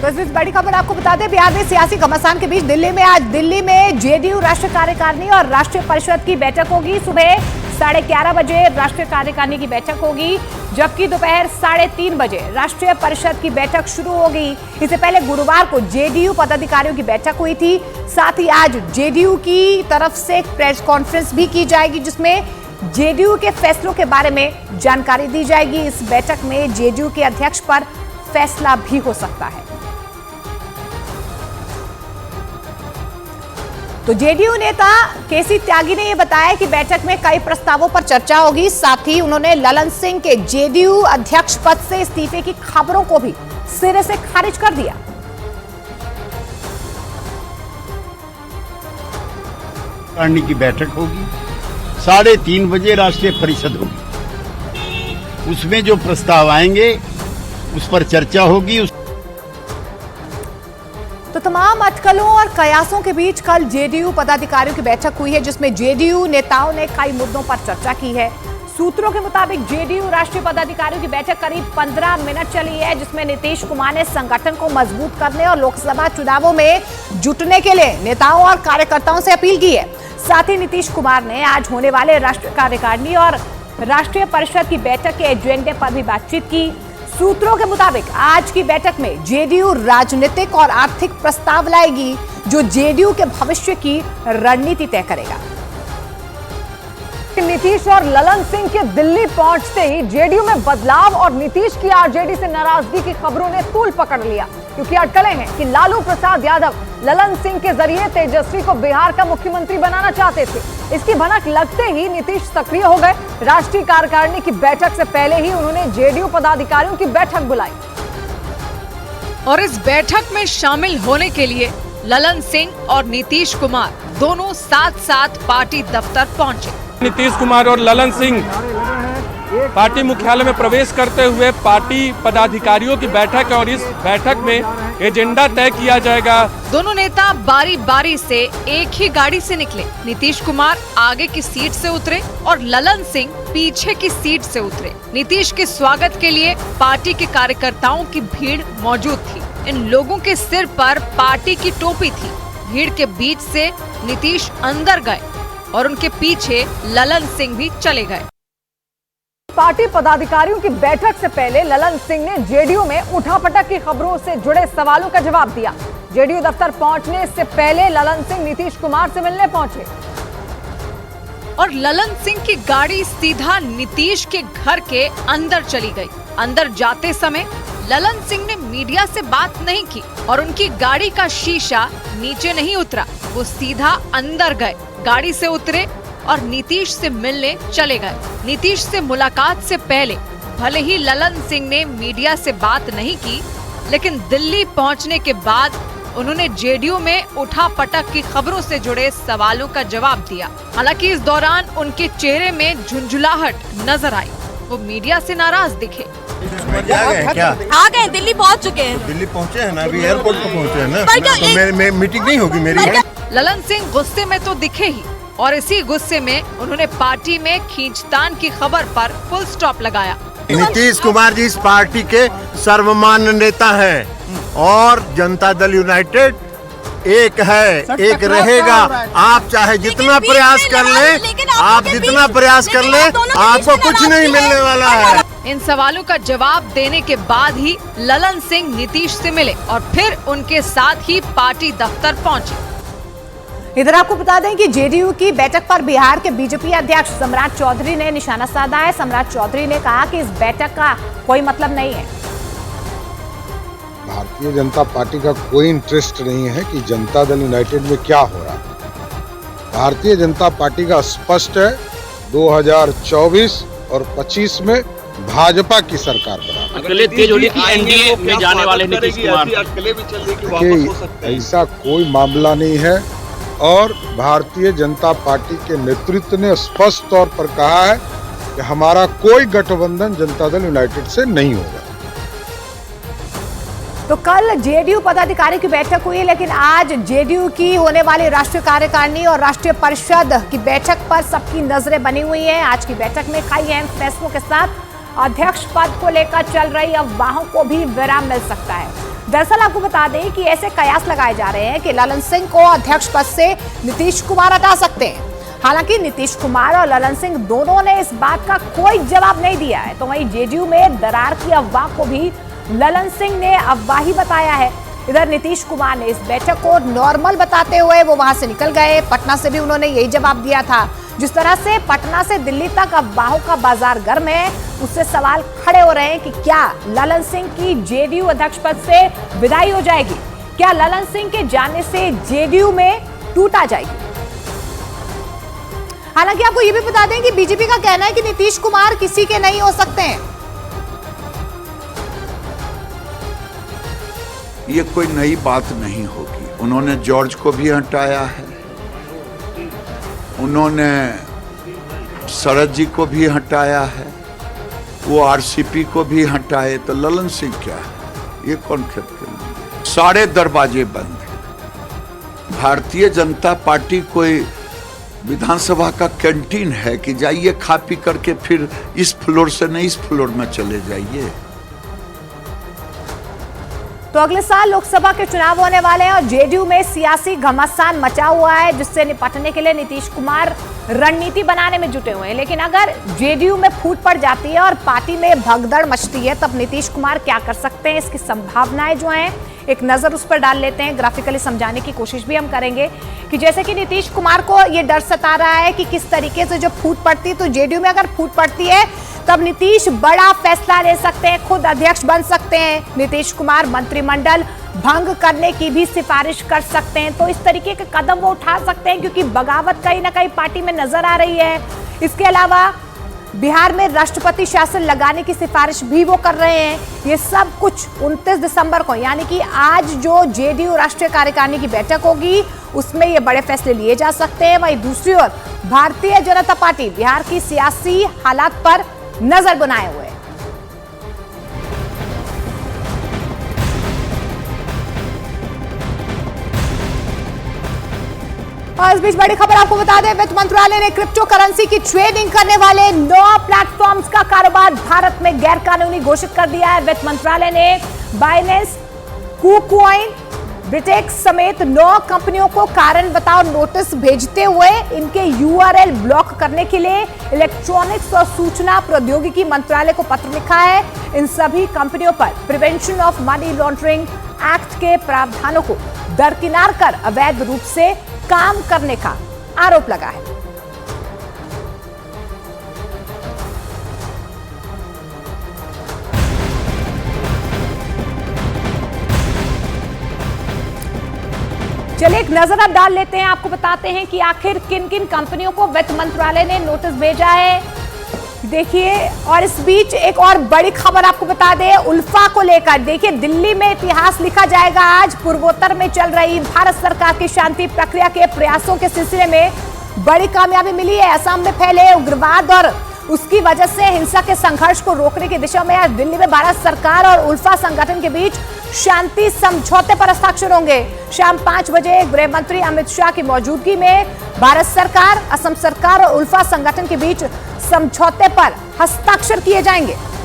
तो इस बड़ी खबर आपको बता दें, बिहार में सियासी घमासान के बीच दिल्ली में जेडीयू राष्ट्रीय कार्यकारिणी और राष्ट्रीय परिषद की बैठक होगी। सुबह 11:30 बजे राष्ट्रीय कार्यकारिणी की बैठक होगी, जबकि दोपहर 3:30 बजे राष्ट्रीय परिषद की बैठक शुरू होगी। इससे पहले गुरुवार को जेडीयू पदाधिकारियों की बैठक हुई थी। साथ ही आज जेडीयू की तरफ से एक प्रेस कॉन्फ्रेंस भी की जाएगी, जिसमें जेडीयू के फैसलों के बारे में जानकारी दी जाएगी। इस बैठक में जेडीयू के अध्यक्ष पर फैसला भी हो सकता है। तो जेडीयू नेता केसी त्यागी ने यह बताया कि बैठक में कई प्रस्तावों पर चर्चा होगी। साथ ही उन्होंने ललन सिंह के जेडीयू अध्यक्ष पद से इस्तीफे की खबरों को भी सिरे से खारिज कर दिया। कार्यकारिणी की बैठक होगी, 3:30 बजे राष्ट्रीय परिषद होगी। उसमें जो प्रस्ताव आएंगे उस पर चर्चा होगी। तो तमाम अटकलों और कयासों के बीच कल जेडीयू पदाधिकारियों की बैठक हुई है, जिसमें जेडीयू नेताओं ने कई मुद्दों पर चर्चा की है। सूत्रों के मुताबिक जेडीयू राष्ट्रीय पदाधिकारियों की बैठक करीब 15 मिनट चली है, जिसमें नीतीश कुमार ने संगठन को मजबूत करने और लोकसभा चुनावों में जुटने के लिए नेताओं और कार्यकर्ताओं से अपील की है। साथ ही नीतीश कुमार ने आज होने वाले राष्ट्रीय कार्यकारिणी और राष्ट्रीय परिषद की बैठक के एजेंडे पर भी बातचीत की। सूत्रों के मुताबिक आज की बैठक में जेडीयू राजनीतिक और आर्थिक प्रस्ताव लाएगी, जो जेडीयू के भविष्य की रणनीति तय करेगा। नीतीश और ललन सिंह के दिल्ली पहुंचते ही जेडीयू में बदलाव और नीतीश की आरजेडी से नाराजगी की खबरों ने तूल पकड़ लिया, क्योंकि अटकलें हैं कि लालू प्रसाद यादव ललन सिंह के जरिए तेजस्वी को बिहार का मुख्यमंत्री बनाना चाहते थे। इसकी भनक लगते ही नीतीश सक्रिय हो गए। राष्ट्रीय कार्यकारिणी की बैठक से पहले ही उन्होंने जेडीयू पदाधिकारियों की बैठक बुलाई और इस बैठक में शामिल होने के लिए ललन सिंह और नीतीश कुमार दोनों साथ साथ पार्टी दफ्तर पहुंचे। नीतीश कुमार और ललन सिंह पार्टी मुख्यालय में प्रवेश करते हुए पार्टी पदाधिकारियों की बैठक है और इस बैठक में एजेंडा तय किया जाएगा। दोनों नेता बारी बारी से एक ही गाड़ी से निकले। नीतीश कुमार आगे की सीट से उतरे और ललन सिंह पीछे की सीट से उतरे। नीतीश के स्वागत के लिए पार्टी के कार्यकर्ताओं की भीड़ मौजूद थी। इन लोगों के सिर पर पार्टी की टोपी थी। भीड़ के बीच से नीतीश अंदर गए और उनके पीछे ललन सिंह भी चले गए। पार्टी पदाधिकारियों की बैठक से पहले ललन सिंह ने जेडीयू में उठापटक की खबरों से जुड़े सवालों का जवाब दिया। जेडीयू दफ्तर पहुंचने से पहले ललन सिंह नीतीश कुमार से मिलने पहुंचे और ललन सिंह की गाड़ी सीधा नीतीश के घर के अंदर चली गई। अंदर जाते समय ललन सिंह ने मीडिया से बात नहीं की और उनकी गाड़ी का शीशा नीचे नहीं उतरा। वो सीधा अंदर गए, गाड़ी से उतरे और नीतीश से मिलने चले गए। नीतीश से मुलाकात से पहले भले ही ललन सिंह ने मीडिया से बात नहीं की, लेकिन दिल्ली पहुंचने के बाद उन्होंने जेडीयू में उठापटक की खबरों से जुड़े सवालों का जवाब दिया। हालांकि इस दौरान उनके चेहरे में झुंझुलाहट नजर आई। वो मीडिया से नाराज दिखे। आ गए, दिल्ली पहुंच चुके हैं। दिल्ली पहुंचे हैं ना, अभी एयरपोर्ट पे पहुंचे हैं ना, तो मीटिंग नहीं होगी मेरी। ललन सिंह गुस्से में तो दिखे ही और इसी गुस्से में उन्होंने पार्टी में खींचतान की खबर पर फुल स्टॉप लगाया। नीतीश कुमार जी इस पार्टी के सर्वमान्य नेता हैं और जनता दल यूनाइटेड एक है, एक रहेगा। आप चाहे जितना प्रयास कर ले, आपको कुछ नहीं मिलने वाला है। इन सवालों का जवाब देने के बाद ही ललन सिंह नीतीश से मिले और फिर उनके साथ ही पार्टी दफ्तर पहुंचे। इधर आपको बता दें कि जेडीयू की बैठक पर बिहार के बीजेपी अध्यक्ष सम्राट चौधरी ने निशाना साधा है। सम्राट चौधरी ने कहा कि इस बैठक का कोई मतलब नहीं है। भारतीय जनता पार्टी का कोई इंटरेस्ट नहीं है कि जनता दल यूनाइटेड में क्या हो रहा है। भारतीय जनता पार्टी का स्पष्ट है, 2024 और 25 में भाजपा की सरकार बना। एनडीए में जाने वाले नीतीश कुमार, ऐसा कोई मामला नहीं है और भारतीय जनता पार्टी के नेतृत्व ने स्पष्ट तौर पर कहा है कि हमारा कोई गठबंधन जनता दल यूनाइटेड से नहीं होगा। तो कल जेडीयू पदाधिकारी की बैठक हुई, लेकिन आज जेडीयू की होने वाली राष्ट्रीय कार्यकारिणी और राष्ट्रीय परिषद की बैठक पर सबकी नजरें बनी हुई हैं। आज की बैठक में कई अहम फैसलों के साथ अध्यक्ष पद को लेकर चल रही अफवाहों को भी विराम मिल सकता है। दरअसल आपको बता दें कि ऐसे कयास लगाए जा रहे हैं कि ललन सिंह को अध्यक्ष पद से नीतीश कुमार हटा सकते हैं। हालांकि नीतीश कुमार और ललन सिंह दोनों ने इस बात का कोई जवाब नहीं दिया है। तो वहीं जेडीयू में दरार की अफवाह को भी ललन सिंह ने अफवाह ही बताया है। इधर नीतीश कुमार ने इस बैठक को नॉर्मल बताते हुए वो वहां से निकल गए। पटना से भी उन्होंने यही जवाब दिया था। जिस तरह से पटना से दिल्ली तक अफवाहों का बाजार गर्म है, उससे सवाल खड़े हो रहे हैं कि क्या ललन सिंह की जेडीयू अध्यक्ष पद से विदाई हो जाएगी? क्या ललन सिंह के जाने से जेडीयू में टूट आ जाएगी? हालांकि आपको ये भी बता दें कि बीजेपी का कहना है कि नीतीश कुमार किसी के नहीं हो सकते हैं। ये कोई नई बात नहीं होगी। उन्होंने जॉर्ज को भी हटाया है, उन्होंने शरद जी को भी हटाया है, वो आरसीपी को भी हटाए, तो ललन सिंह क्या है? ये कौन खेल? सारे दरवाजे बंद हैं। भारतीय जनता पार्टी कोई विधानसभा का कैंटीन है कि जाइए खा पी करके फिर इस फ्लोर से नहीं इस फ्लोर में चले जाइए। तो अगले साल लोकसभा के चुनाव होने वाले हैं और जेडीयू में सियासी घमासान मचा हुआ है, जिससे निपटने के लिए नीतीश कुमार रणनीति बनाने में जुटे हुए हैं। लेकिन अगर जेडीयू में फूट पड़ जाती है और पार्टी में भगदड़ मचती है, तब नीतीश कुमार क्या कर सकते हैं, इसकी संभावनाएं जो हैं एक नजर उस पर डाल लेते हैं। ग्राफिकली समझाने की कोशिश भी हम करेंगे कि जैसे कि नीतीश कुमार को ये डर सता रहा है कि किस तरीके से जब फूट पड़ती है, तो जेडीयू में अगर फूट पड़ती है तब नीतीश बड़ा फैसला ले सकते हैं, खुद अध्यक्ष बन सकते हैं। नीतीश कुमार मंत्रिमंडल भंग करने की भी सिफारिश कर सकते हैं। तो इस तरीके के कदम वो उठा सकते हैं, क्योंकि बगावत कहीं ना कहीं पार्टी में नजर आ रही है। इसके अलावा बिहार में राष्ट्रपति शासन लगाने की सिफारिश भी वो कर रहे हैं। ये सब कुछ 29 दिसंबर को, यानी कि आज जो जेडीयू राष्ट्रीय कार्यकारिणी की बैठक होगी, उसमें ये बड़े फैसले लिए जा सकते हैं। वहीं दूसरी ओर भारतीय जनता पार्टी बिहार की सियासी हालात पर नजर बनाए हुए है। और इस बीच बड़ी खबर आपको बता दें, वित्त मंत्रालय ने क्रिप्टो करेंसी की ट्रेडिंग करने वाले 9 प्लेटफॉर्म्स का कारोबार भारत में गैरकानूनी घोषित कर दिया है। वित्त मंत्रालय ने बाइनेंस, कुकॉइन, ब्रिटेक्स समेत 9 कंपनियों को कारण बताओ नोटिस भेजते हुए इनके यूआरएल ब्लॉक करने के लिए इलेक्ट्रॉनिक्स और सूचना प्रौद्योगिकी मंत्रालय को पत्र लिखा है। इन सभी कंपनियों पर prevention of money laundering act के प्रावधानों को दरकिनार कर अवैध रूप से काम करने का आरोप लगा है। चलिए एक नजर अब डाल लेते हैं, आपको बताते हैं कि आखिर किन किन कंपनियों को वित्त मंत्रालय ने नोटिस भेजा है। देखिए, और इस बीच एक और बड़ी खबर आपको बता दें उल्फा को लेकर। देखिए, दिल्ली में इतिहास लिखा जाएगा आज। पूर्वोत्तर में चल रही भारत सरकार की शांति प्रक्रिया के प्रयासों के सिलसिले में बड़ी कामयाबी मिली है। असम में फैले उग्रवाद और उसकी वजह से हिंसा के संघर्ष को रोकने की दिशा में आज दिल्ली में भारत सरकार और उल्फा संगठन के बीच शांति समझौते पर हस्ताक्षर होंगे। शाम 5 बजे गृह मंत्री अमित शाह की मौजूदगी में भारत सरकार, असम सरकार और उल्फा संगठन के बीच समझौते पर हस्ताक्षर किए जाएंगे।